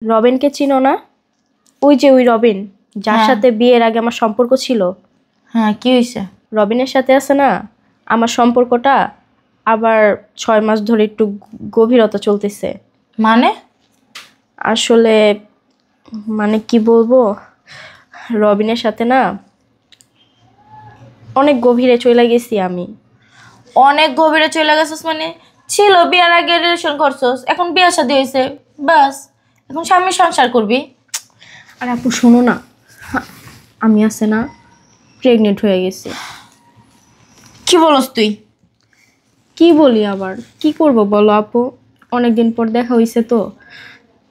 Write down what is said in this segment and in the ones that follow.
রবিনকে চিনো না? ওই যে ওই রবিন যার সাথে বিয়ের আগে আমার সম্পর্ক ছিল। হ্যাঁ, কি হয়েছে? রবিনের সাথে আছে না আমার সম্পর্কটা আবার 6 মাস ধরে একটু গভীরতা চলতেছে। মানে? আসলে মানে কি বলবো, রবিনের সাথে না অনেক গভীরে চলে গেছি আমি। অনেক গভীরে চলে গেছিস মানে? ছিল বিয়ার আগে রিলেশন করছস, এখন বিয়ে শাদী হয়েছে, বাস এখন স্বামী সংসার করবি। আর আপু শোনো না, আমি আছে না প্রেগনেন্ট হয়ে গেছি। কি বলস তুই? কি বলি আবার, কি করব বলো আপু, অনেকদিন পর দেখা হয়েছে তো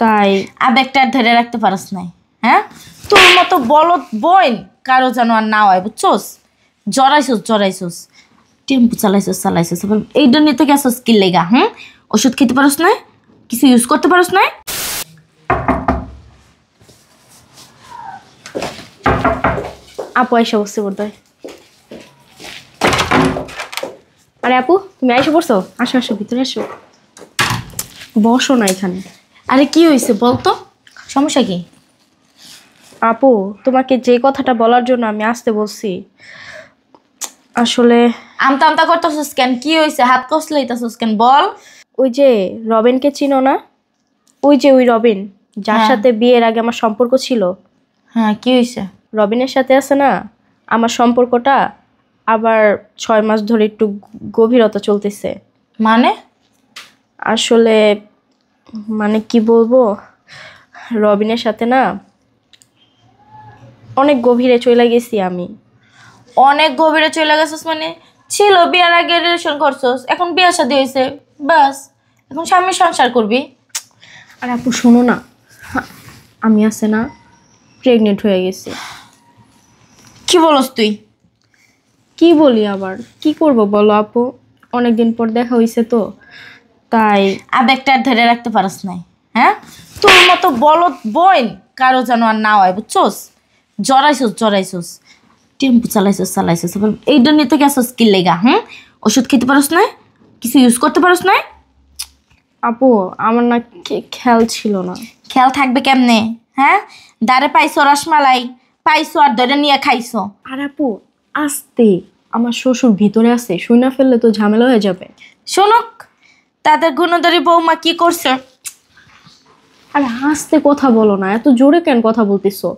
তাই। আবেগটা আর ধরে রাখতে পারস নাই, হ্যাঁ? তোর মতো বলদ বোন কারো যেন আর না হয়, বুঝছস? জড়াইছস টেম্পু চালাইছস আবার এইটা নিয়ে তো গেছস কি লেগা? ওষুধ খেতে পারস না, কিছু ইউজ করতে পারস না? আপু আইসা বসছে বোধহয়। আরে আপু তুমি আইসা পড়ছো, আসো আসো ভিতরে আসো, বসো না এখানে। আরে কি হয়েছে বলতো, সমস্যা কি? আপু তোমাকে যে কথাটা বলার জন্য আমি আসতে বলছি, আসলে আমতা আমতা করতেছস কেন? কি হয়েছে? হাত কসলাইতেছস কেন বল? ওই যে রবিনকে চিনো না? ওই যে ওই রবিন যার সাথে বিয়ের আগে আমার সম্পর্ক ছিল। হ্যাঁ, কি হয়েছে? রবিনের সাথে আছে না আমার সম্পর্কটা আবার 6 মাস ধরে একটু গভীরতা চলতেছে। মানে? আসলে মানে কি বলবো, রবিনের সাথে না অনেক গভীরে চলে গেছি আমি। অনেক গভীরে চলে গেছিস মানে? ছিল বিয়ার আগে রিলেশন করছস, এখন বিয়ে শাদী হয়েছে, বাস এখন স্বামী সংসার করবি। আর আপু শোনো না, আমি আছে না প্রেগনেন্ট হয়ে গেছি। কি বলস তুই? কি বলি আবার, কি করব বলো আপু, অনেকদিন পর দেখা হয়েছে তো তাই। আবেগটা আর ধরে রাখতে পারস নাই, হ্যাঁ? তোর মতো বলদ বোন কারো যেন আর না হয়, বুঝছস? জড়াইছস টেম্পু চালাইছস আবার এইটা নিয়ে তো গেছস কি লেগা? ওষুধ খেতে পারস না, কিছু ইউজ করতে পারস না? আপু আমার না খেয়াল ছিল না। খেয়াল থাকবে কেমনে, হ্যাঁ? দাঁড়ে পাইছো রসমালাই, পাইছো আর ধরে নিয়ে খাইছো। আর আপু আস্তে, আমার শ্বশুর ভিতরে আছে, শুই না ফেললে তো ঝামেলা হয়ে যাবে। শোনক তাদের গুণধরী বৌমা কি করছে। আর আস্তে কথা বলো না, এত জোরে কেন কথা বলতেছো?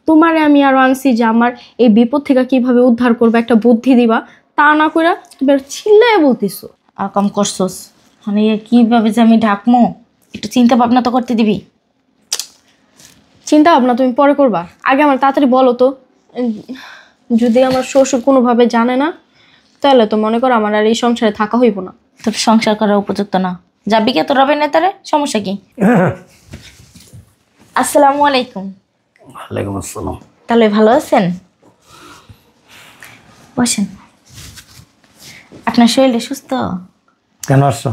তোমারে আমি আরো আনছি যে আমার এই বিপদ থেকে কিভাবে উদ্ধার করবে একটা বুদ্ধি দিবা, তা না কইরা তুমি আর চিল্লায় বলতেছো। আর কম করছস, মানে কিভাবে যে আমি ঢাকমো একটু চিন্তা ভাবনা তো করতে দিবি। চিন্তা ভাবনা তুমি পরে করবা, আগে আমার তাড়াতাড়ি বলো তো। যদি আমার শ্বশুর কোনোভাবে জানে না তাহলে তো মনে করো আমার আর এই সংসারে থাকা হইব না। তোর সংসার করার উপযুক্ত না, যাবি কে তোর রবের নেতারে? সমস্যা কি? আসসালামু আলাইকুম। ওয়ালাইকুম আসসালাম। তাহলে ভালো আছেন? বসেন। আপনার শরীরটা সুস্থ? কেন আসছো?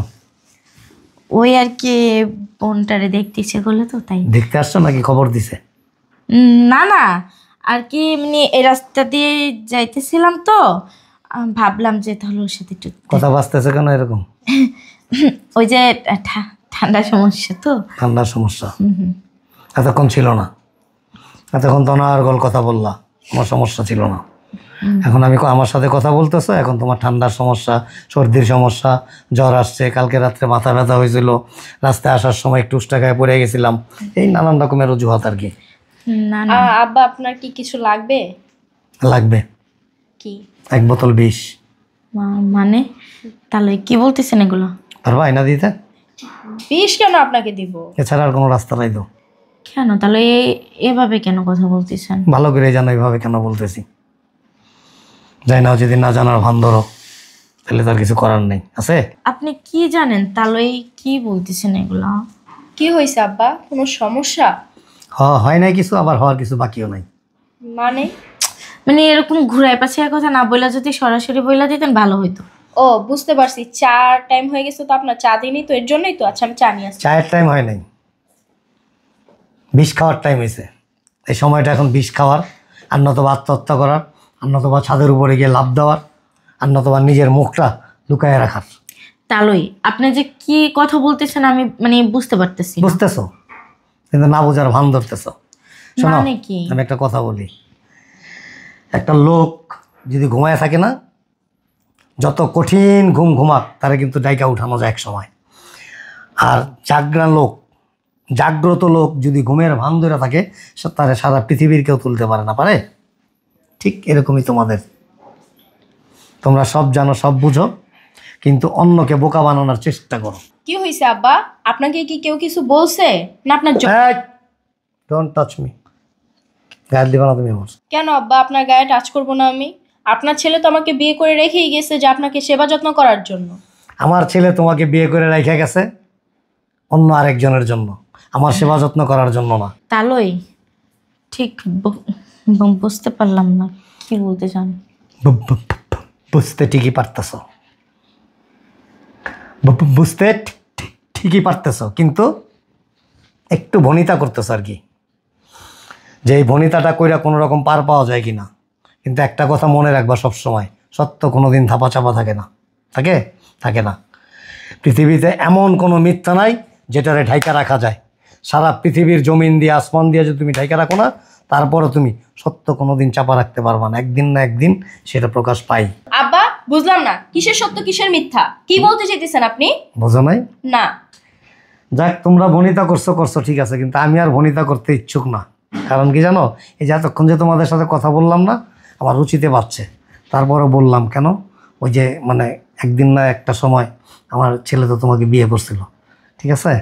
ওই আর কি, বোনটারে দেখতে ইচ্ছে করলো তো তাই। দেখতে আসছো নাকি খবর দিছে? না না, আর কি এমনি এই রাস্তা দিয়ে যাইতেছিলাম তো ভাবলাম যে তাহলে ওর সাথে একটু কথা বাঁচতেছে কেন এরকম? ওই যে ঠান্ডা সমস্যা তো। ঠান্ডার সমস্যা? এতক্ষণ ছিল না, এতক্ষণ তো অনার্গল কথা বললা, আমার সমস্যা ছিল না। এখন আমার সাথে কথা বলতেছো, এখন তোমার ঠান্ডার সমস্যা, সর্দির সমস্যা, জ্বর আসছে, কালকে রাত্রে মাথা ব্যথা হয়েছিল, রাস্তায় আসার সময় একটু উষ্টাকায় পড়ে গেছিলাম, এই নানান রকমের অজুহাত আর কি। না না আব্বা আপনার কি কিছু লাগবে? লাগবে কি? 1 বোতল বিষ। মানে তাহলে কি বলতেছেন এগুলো? পারবা আইনা দিতে? বিষ কেন আপনাকে দিব? এছাড়া আর কোনো রাস্তা নাই তো। কেন তাহলে এভাবে কেন কথা বলতেছেন? ভালো করে জানো এইভাবে কেন বলতেছি। যাই না, যদি না জানার ভান ধরো তাহলে তার কিছু করার নেই, আছে? আপনি কি জানেন তাহলে কি বলতেছেন এগুলো? কি হয়েছে আব্বা, কোনো সমস্যা? হয় নাই কিছু, আবার হওয়ার কিছু বাকিও নাই। মানে? মানে এরকম ঘুরায় পাছে কথা না বইলা যদি সরাসরি বইলা দিতেন ভালো হইতো। ও বুঝতে পারছি, চার টাইম হয়ে গেছে তো আপনার, চা দিইনি তো এর জন্যই তো। আচ্ছা আমি চা নিয়ে আসছি। চায়ের টাইম হয় নাই, বিষ খাওয়ার টাইম হয়েছে। এই সময়টা এখন বিষ খাওয়ার, আর নতবা আত্মহত্যা করার, আর নতবা ছাদের উপরে গিয়ে লাফ দেওয়ার, আর নতবা নিজের মুখটা লুকায় রাখার। তাহলেই আপনি যে কি কথা বলতেছেন আমি মানে বুঝতে পারতেছি না। বুঝতেছো? কিন্তু না বোঝার ভান ধরতেছ। শোনো, মানে কি? আমি একটা কথা বলি, একটা লোক যদি ঘুমায় থাকে না, যত কঠিন ঘুম ঘুমাক তারা কিন্তু ডাইকা উঠানো যায় এক সময়। আর জাগ্রত লোক যদি ঘুমের ভান ধরে থাকে, তারা সারা পৃথিবীর কেউ তুলতে পারে না, পারে? ঠিক এরকমই তোমাদের, তোমরা সব জানো, সব বুঝো, কিন্তু অন্যকে বোকা বানানোর চেষ্টা করো। কি হয়েছে আব্বা? আপনাকে কি কেউ কিছু বলছে না আপনার ডোন্ট টাচ মি, গায়ে দিবা না তুমি আমার। কেন আব্বা আপনার গায়ে টাচ করব না আমি? আপনার ছেলে তো আমাকে বিয়ে করে রেখেই গেছে যে আপনাকে সেবা যত্ন করার জন্য। আমার ছেলে তোমাকে বিয়ে করে রেখে গেছে অন্য আরেকজনের জন্য, আমার সেবা যত্ন করার জন্য না। তালই ঠিক বুঝতে পারলাম না কি বলতে চান। বুঝতে ঠিকই পারতেছ, বুঝতে ঠিকই পারতেছ, কিন্তু একটু ভনিতা করতেছ আর কি, যে এই ভনিতাটা কইরা কোনো রকম পার পাওয়া যায় কিনা। কিন্তু একটা কথা মনে রাখবা সবসময়, সত্য কোনো দিন ধাপা চাপা থাকে না, থাকে না। পৃথিবীতে এমন কোনো মিথ্যা নাই যেটারে ঢাইকা রাখা যায়। সারা পৃথিবীর জমিন দিয়ে আসমান দিয়ে যদি তুমি ঢাইকা রাখো না, তারপরও তুমি সত্য কোনো দিন চাপা রাখতে পারবা না। একদিন না একদিন সেটা প্রকাশ পাই। আব্বা বুঝলাম না, কিসের সত্য কিসের মিথ্যা, কি বলতে চাইতেছেন আপনি? বোঝো নাই? না। যাক, তোমরা ভনিতা করছো ঠিক আছে, কিন্তু আমি আর ভনিতা করতে ইচ্ছুক না। কারণ কি জানো, এই যে এতক্ষণ যে তোমাদের সাথে কথা বললাম না, আমার রুচিতে পারছে, তারপরে বললাম কেন, ওই যে মানে একদিন না একটা সময় আমার ছেলে তো তোমাকে বিয়ে করছিল, ঠিক আছে?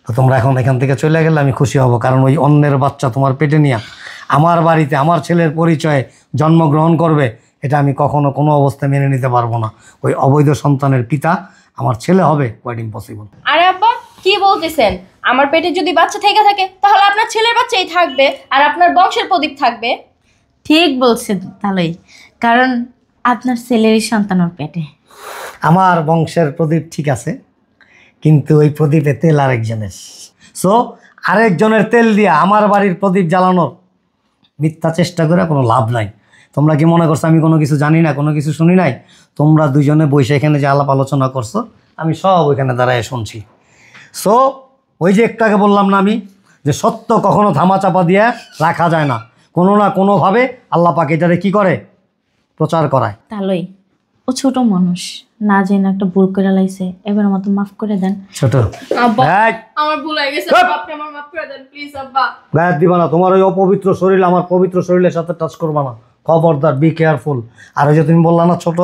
তো তোমরা এখন এখান থেকে চলে গেলে আমি খুশি হব, কারণ ওই অন্যের বাচ্চা তোমার পেটে নিয়ে আমার বাড়িতে আমার ছেলের পরিচয়ে জন্মগ্রহণ করবে, এটা আমি কখনো কোনো অবস্থায় মেনে নিতে পারবো না। ওই অবৈধ সন্তানের পিতা আমার ছেলে হবে, কোয়াইট ইম্পসিবল। আরে আব্বা কি বলতেছেন? আমার পেটে যদি বাচ্চা থেকে থাকে তাহলে আপনার ছেলের বাচ্চাই থাকবে আর আপনার বংশের প্রদীপ থাকবে। ঠিক বলছেন তালই, কারণ আপনার ছেলেরই সন্তান ওর পেটে। আমার বংশের প্রদীপ ঠিক আছে, কিন্তু ওই প্রদীপে তেল আরেকজনের। সো আরেকজনের তেল দিয়া আমার বাড়ির প্রদীপ জ্বালানোর মিথ্যা চেষ্টা করে কোনো লাভ নাই। তোমরা কি মনে করছো আমি কোনো কিছু জানি না, কোনো কিছু শুনি নাই? তোমরা দুইজনে বসে এখানে যে আলাপ আলোচনা করছো, আমি সব ওইখানে দাঁড়ায় শুনছি। সো ওই যে একটু আগে বললাম না আমি, যে সত্য কখনো ধামাচাপা দিয়ে রাখা যায় না, কোনো না কোনোভাবে আল্লাহ পাক এটারে কি করে, প্রচার করায়। তালই ও ছোট মানুষ, না জেনে একটা ভুল করে লাইছে, এবার মতো মাফ করে দেন। ছোট আব্বা এই, আমার ভুল হয়ে গেছে, আপনি আমার মাফ করে দেন প্লিজ আব্বা। গায়ে দিবা না, তোমার ওই অপবিত্র শরীর আমার পবিত্র শরীরের সাথে টাচ করবা না, খবরদার, বি কেয়ারফুল। আর ওই যে তুমি বললা না ছোট,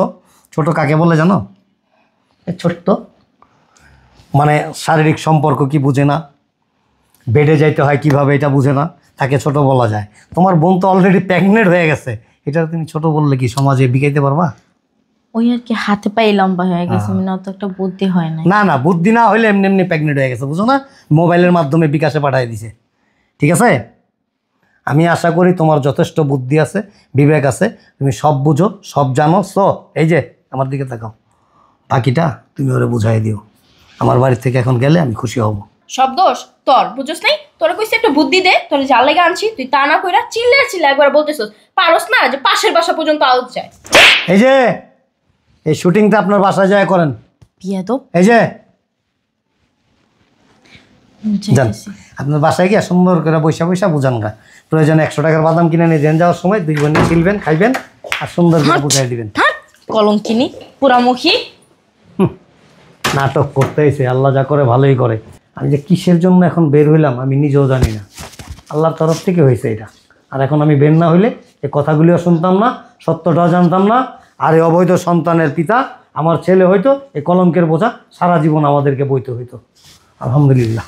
ছোট কাকে বলে জানো? ছোট্ট মানে শারীরিক সম্পর্ক কি বুঝে না, বেডে যাইতে হয় কিভাবে এটা বুঝে না, তাকে ছোট বলা যায়। তোমার বোন তো অলরেডি প্রেগনেন্ট হয়ে গেছে, এটা তুমি ছোট বললে কি সমাজে বিকাইতে পারবা? ওই আর কি হাতে পায়ে লম্বা হয়ে গেছে, মানে অত একটা বুদ্ধি হয় না। না না, বুদ্ধি না হইলে এমনি এমনি প্রেগনেন্ট হয়ে গেছে, বুঝো না? মোবাইলের মাধ্যমে বিকাশে পাঠিয়ে দিছে, ঠিক আছে? আমি আশা করি তোমার যথেষ্ট বুদ্ধি আছে, বিবেক আছে, তুমি সব বুঝো, সব জানো। সো এই যে আমার দিকে তাকাও, বাকিটা তুমি ওরে বুঝাই দিও। আমার বাড়ি থেকে এখন গেলে আমি খুশি হব। সব দোষ তোর, বুঝছস নাই? তোরা কইছে একটা বুদ্ধি দে, তোরা জাল লেগে আনছি, তুই তা না কইরা চিল্লা একবার বলতেছস, পারস না যে পাশের বাসা পর্যন্ত আউট যায়। এই যে এই শুটিংটা আপনার বাসায় যায় করেন, বিয়াদব। এই যে যান যাইতেছি। আপনার বাসায় গিয়ে সুন্দর করে বৈশা বুঝান গা। প্রয়োজনে 100 টাকার বাদাম কিনে নিয়ে দেন, যাওয়ার সময় 2 বোনে ছিলবেন, খাইবেন, আর সুন্দর করে বুঝাই দিবেন। থাক, কলঙ্কিনী পুরামুখী। নাটক করতেইছে, আল্লাহ যা করে ভালোই করে। আমি যে কিসের জন্য এখন বের হইলাম আমি নিজেও জানি না, আল্লাহর তরফ থেকে হয়েছে এটা। আর এখন আমি বের না হইলে এই কথাগুলিও শুনতাম না, সত্যটাও জানতাম না। আর এই অবৈধ সন্তানের পিতা আমার ছেলে হয়তো এই কলঙ্কের বোঝা সারা জীবন আমাদেরকে বইতে হইতো। আলহামদুলিল্লাহ।